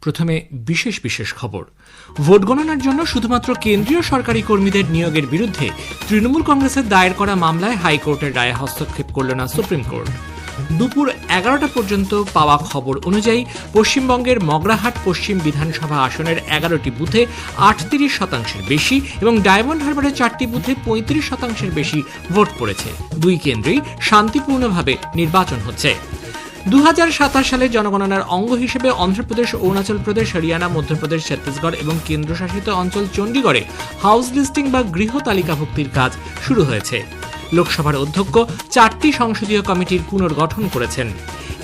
প্রথমে বিশেষ খবর। ভোট গণনার জন্য শুধুমাত্র কেন্দ্রীয় সরকারি কর্মীদের নিয়োগের বিরুদ্ধে তৃণমূল কংগ্রেসের দায়ের করা মামলায় হাইকোর্টের রায়ে হস্তক্ষেপ করল না সুপ্রিম কোর্ট। দুপুর 11টা পর্যন্ত পাওয়া খবর অনুযায়ী পশ্চিমবঙ্গের মগরাহাট পশ্চিম বিধানসভা আসনের 11টি বুথে 38% বেশি এবং ডায়মন্ড হারবারের 4টি বুথে 35% বেশি ভোট পড়েছে। দুই কেন্দ্রেই শান্তিপূর্ণভাবে নির্বাচন হচ্ছে। 2027 সালে জনগণনার অঙ্গ হিসেবে অন্ধ্রপ্রদেশ, অরুণাচল প্রদেশ, হরিয়ানা, মধ্যপ্রদেশ, ছত্তিশগড় এবং কেন্দ্রশাসিত অঞ্চল চণ্ডীগড়ে হাউস লিস্টিং বা গৃহ তালিকাভুক্তির কাজ শুরু হয়েছে। লোকসভার অধ্যক্ষ 4টি সংসদীয় কমিটির পুনর্গঠন করেছেন।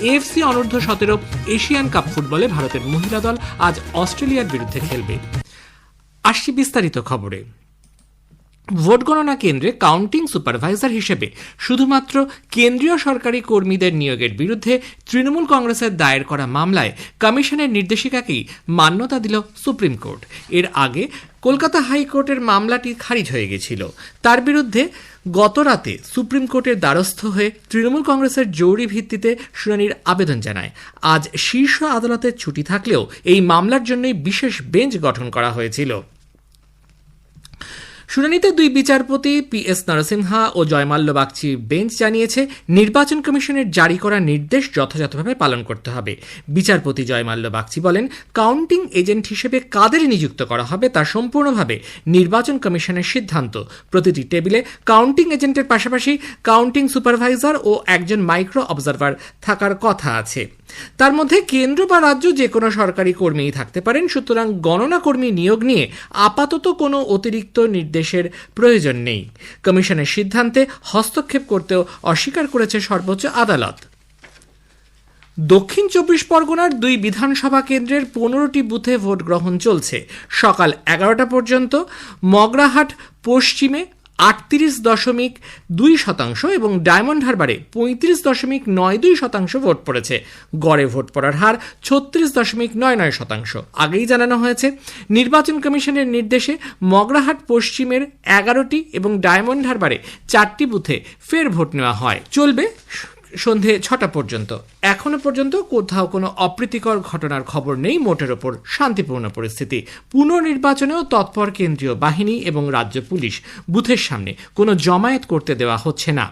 এএফসি অনূর্ধ্ব 17 এশিয়ান কাপ ফুটবলে ভারতের মহিলা দল আজ অস্ট্রেলিয়ার বিরুদ্ধে খেলবে। আসছি বিস্তারিত খবরে। ভোট গণনা কেন্দ্রে কাউন্টিং সুপারভাইজার হিসেবে শুধুমাত্র কেন্দ্রীয় সরকারি কর্মীদের নিয়োগের বিরুদ্ধে তৃণমূল কংগ্রেসের দায়ের করা মামলায় কমিশনের নির্দেশিকাকেই মান্যতা দিল সুপ্রিম কোর্ট। এর আগে কলকাতা হাইকোর্টের মামলাটি খারিজ হয়ে গেছিল। তার বিরুদ্ধে গতরাতে সুপ্রিম কোর্টের দ্বারস্থ হয়ে তৃণমূল কংগ্রেসের জরুরি ভিত্তিতে শুনানির আবেদন জানায়। আজ শীর্ষ আদালতের ছুটি থাকলেও এই মামলার জন্যই বিশেষ বেঞ্চ গঠন করা হয়েছিল। শুনানিতে দুই বিচারপতি PS নরসিমহা ও জয়মাল্য বাগচির বেঞ্চ জানিয়েছে, নির্বাচন কমিশনের জারি করা নির্দেশ যথাযথভাবে পালন করতে হবে। বিচারপতি জয়মাল্য বাগচি বলেন, কাউন্টিং এজেন্ট হিসেবে কাদের নিযুক্ত করা হবে তা সম্পূর্ণভাবে নির্বাচন কমিশনের সিদ্ধান্ত। প্রতিটি টেবিলে কাউন্টিং এজেন্টের পাশাপাশি কাউন্টিং সুপারভাইজার ও একজন মাইক্রো অবজারভার থাকার কথা আছে। তার মধ্যে কেন্দ্র বা রাজ্য যে কোনো সরকারি কর্মীই থাকতে পারেন। সুতরাং গণনা কর্মী নিয়োগ নিয়ে আপাতত কোনো অতিরিক্ত নির্দেশের প্রয়োজন নেই। কমিশনের সিদ্ধান্তে হস্তক্ষেপ করতেও অস্বীকার করেছে সর্বোচ্চ আদালত। দক্ষিণ 24 পরগনার দুই বিধানসভা কেন্দ্রের 15টি বুথে ভোট গ্রহণ চলছে। সকাল 11টা পর্যন্ত মগরাহাট পশ্চিমে 38.2% এবং ডায়মন্ড হারবারে 35.92% ভোট পড়েছে। গড়ে ভোট পড়ার হার 36.99%। আগেই জানানো হয়েছে, নির্বাচন কমিশনের নির্দেশে মগরাহাট পশ্চিমের 11টি এবং ডায়মন্ড হারবারে 4টি বুথে ফের ভোট নেওয়া হয়। চলবে সন্ধে 6টা পর্যন্ত। এখনো পর্যন্ত কোথাও কোনো অপ্রীতিকর ঘটনার খবর নেই। মোটের ওপর শান্তিপূর্ণ পরিস্থিতি। পুনর্নির্বাচনেও তৎপর কেন্দ্রীয় বাহিনী এবং রাজ্য পুলিশ। বুথের সামনে কোনো জমায়েত করতে দেওয়া হচ্ছে না।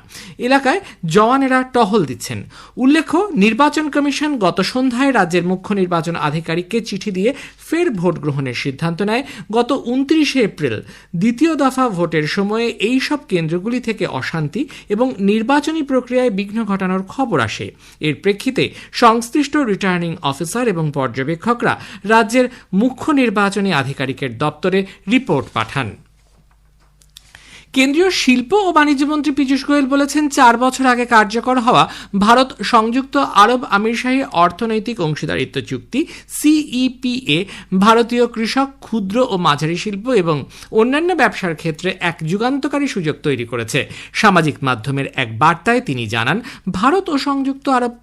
এলাকায় জওয়ানেরা টহল দিচ্ছেন। উল্লেখ্য, নির্বাচন কমিশন গত সন্ধ্যায় রাজ্যের মুখ্য নির্বাচন আধিকারিককে চিঠি দিয়ে ফের ভোট গ্রহণের সিদ্ধান্ত নেয়। গত 29 এপ্রিল দ্বিতীয় দফা ভোটের সময়ে এই সব কেন্দ্রগুলি থেকে অশান্তি এবং নির্বাচনী প্রক্রিয়ায় বিঘ্ন ঘটানোর খবর আসে। এর প্রেক্ষিতে সংশ্লিষ্ট রিটার্নিং অফিসার এবং পর্যবেক্ষকরা রাজ্যের মুখ্য নির্বাচনী আধিকারিকের দপ্তরে রিপোর্ট পাঠান। কেন্দ্রীয় শিল্প ও বাণিজ্য মন্ত্রী পীযূষ গোয়েল বলেছেন, 4 বছর আগে কার্যকর হওয়া ভারত সংযুক্ত আরব আমিরশাহী অর্থনৈতিক অংশীদারিত্ব চুক্তি CEPA ভারতীয় কৃষক, ক্ষুদ্র ও মাঝারি শিল্প এবং অন্যান্য ব্যবসার ক্ষেত্রে এক যুগান্তকারী সুযোগ তৈরি করেছে। সামাজিক মাধ্যমের এক বার্তায় তিনি জানান, ভারত ও সংযুক্ত আরব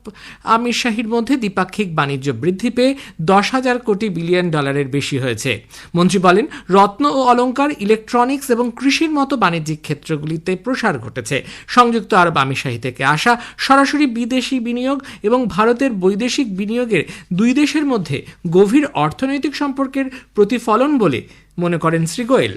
আমিরশাহীর মধ্যে দ্বিপাক্ষিক বাণিজ্য বৃদ্ধি পেয়ে $10,000 কোটি বিলিয়ন বেশি হয়েছে। মন্ত্রী বলেন, রত্ন ও অলংকার, ইলেকট্রনিক্স এবং কৃষির মতো বাণিজ্যিক ক্ষেত্রগুলিতে প্রসার ঘটেছে। সংযুক্ত আরব আমিরশাহী থেকে আসা সরাসরি বিদেশি বিনিয়োগ এবং ভারতের বৈদেশিক বিনিয়োগের দুই দেশের মধ্যে গভীর অর্থনৈতিক সম্পর্কের প্রতিফলন বলে মনে করেন শ্রী গোয়েল।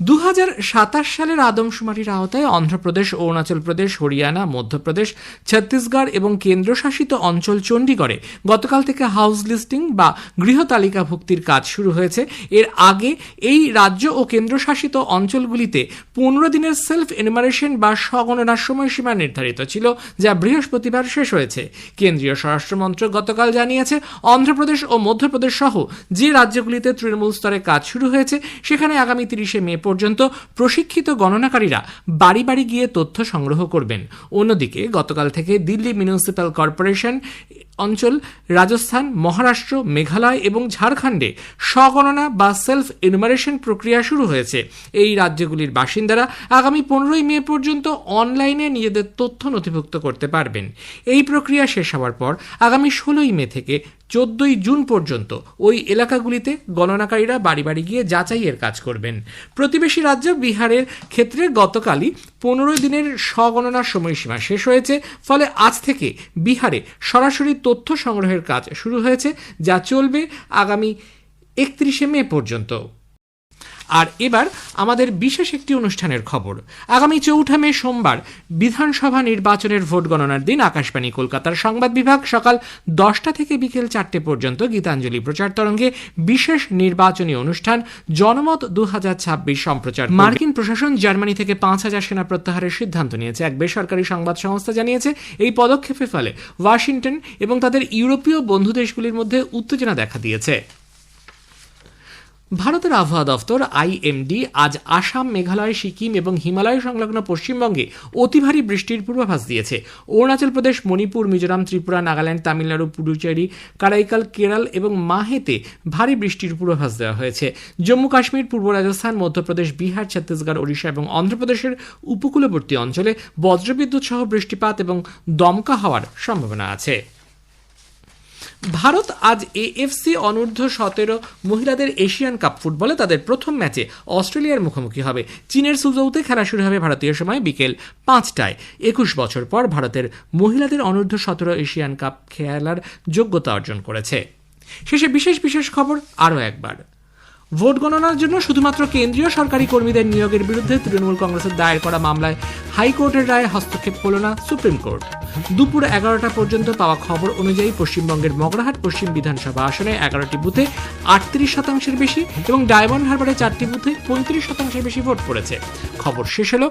2027 সালের আদমশুমারির আওতায় অন্ধ্রপ্রদেশ, অরুণাচল প্রদেশ, হরিয়ানা, মধ্যপ্রদেশ, ছত্তিশগড় এবং কেন্দ্রশাসিত অঞ্চল চণ্ডীগড়ে গতকাল থেকে হাউস লিস্টিং বা গৃহ তালিকাভুক্তির কাজ শুরু হয়েছে। এর আগে এই রাজ্য ও কেন্দ্রশাসিত অঞ্চলগুলিতে 15 দিনের সেলফ এনুমারেশন বা স্বগণনার সময়সীমা নির্ধারিত ছিল, যা বৃহস্পতিবার শেষ হয়েছে। কেন্দ্রীয় স্বরাষ্ট্র মন্ত্রক গতকাল জানিয়েছে, অন্ধ্রপ্রদেশ ও মধ্যপ্রদেশ সহ যে রাজ্যগুলিতে তৃণমূল স্তরে কাজ শুরু হয়েছে সেখানে আগামী 30 মে পর্যন্ত প্রশিক্ষিত গণনাকারীরা বাড়ি বাড়ি গিয়ে তথ্য সংগ্রহ করবেন। অন্যদিকে গতকাল থেকে দিল্লি মিউনিসিপ্যাল কর্পোরেশন অঞ্চল, রাজস্থান, মহারাষ্ট্র, মেঘালয় এবং ঝাড়খণ্ডে স্বগণনা বা সেলফ এনুমারেশন প্রক্রিয়া শুরু হয়েছে। এই রাজ্যগুলির বাসিন্দারা আগামী 15 মে পর্যন্ত অনলাইনে নিজেদের তথ্য নথিভুক্ত করতে পারবেন। এই প্রক্রিয়া শেষ হওয়ার পর আগামী 16 মে থেকে 14 জুন পর্যন্ত ওই এলাকাগুলিতে গণনাকারীরা বাড়ি বাড়ি গিয়ে যাচাইয়ের কাজ করবেন। প্রতিবেশী রাজ্য বিহারের ক্ষেত্রে গতকালই 15 দিনের স্বগণনার সময়সীমা শেষ হয়েছে। ফলে আজ থেকে বিহারে সরাসরি তথ্য সংগ্রহের কাজ শুরু হয়েছে, যা চলবে আগামী 31শে মে পর্যন্ত। আর এবার আমাদের বিশেষ একটি অনুষ্ঠানের খবর। আগামী 4 মে সোমবার বিধানসভা নির্বাচনের ভোট গণনার দিন আকাশবাণী কলকাতার সংবাদ বিভাগ সকাল 10টা থেকে বিকেল 4টে পর্যন্ত গীতাঞ্জলি প্রচার তরঙ্গে বিশেষ নির্বাচনী অনুষ্ঠান জনমত 2026 সম্প্রচার। মার্কিন প্রশাসন জার্মানি থেকে 5,000 সেনা প্রত্যাহারের সিদ্ধান্ত নিয়েছে। এক বেসরকারি সংবাদ সংস্থা জানিয়েছে, এই পদক্ষেপের ফলে ওয়াশিংটন এবং তাদের ইউরোপীয় বন্ধু দেশগুলির মধ্যে উত্তেজনা দেখা দিয়েছে। ভারতের আবহাওয়া দফতর IMD আজ আসাম, মেঘালয়, সিকিম এবং হিমালয় সংলগ্ন পশ্চিমবঙ্গে অতি ভারী বৃষ্টির পূর্বাভাস দিয়েছে। অরুণাচল প্রদেশ, মণিপুর, মিজোরাম, ত্রিপুরা, নাগাল্যান্ড, তামিলনাড়ু, পুডুচেরি, কারাইকাল, কেরল এবং মাহেতে ভারী বৃষ্টির পূর্বাভাস দেওয়া হয়েছে। জম্মু কাশ্মীর, পূর্ব রাজস্থান, মধ্যপ্রদেশ, বিহার, ছত্তিশগড়, ওড়িশা এবং অন্ধ্রপ্রদেশের উপকূলবর্তী অঞ্চলে বজ্রবিদ্যুৎ সহ বৃষ্টিপাত এবং দমকা হওয়ার সম্ভাবনা আছে। ভারত আজ AFC অনূর্ধ্ব 17 মহিলাদের এশিয়ান কাপ ফুটবলে তাদের প্রথম ম্যাচে অস্ট্রেলিয়ার মুখোমুখি হবে। চীনের সুজৌতে খেলা শুরু হবে ভারতীয় সময় বিকেল 5টায়। 21 বছর পর ভারতের মহিলাদের অনূর্ধ্ব 17 এশিয়ান কাপ খেলার যোগ্যতা অর্জন করেছে। শেষে বিশেষ খবর আরও একবার। ভোট গণনার জন্য শুধুমাত্র কেন্দ্রীয় সরকারি কর্মীদের নিয়োগের বিরুদ্ধে তৃণমূল কংগ্রেসের দায়ের করা মামলায় হাইকোর্টের রায়ে হস্তক্ষেপ করল না সুপ্রিম কোর্ট। দুপুর 11টা পর্যন্ত পাওয়া খবর অনুযায়ী পশ্চিমবঙ্গের মগরাহাট পশ্চিম বিধানসভা আসনে 11টি বুথে 38% বেশি এবং ডায়মন্ড হারবারে 4টি বুথে 35% বেশি ভোট পড়েছে। খবর শেষ হলো।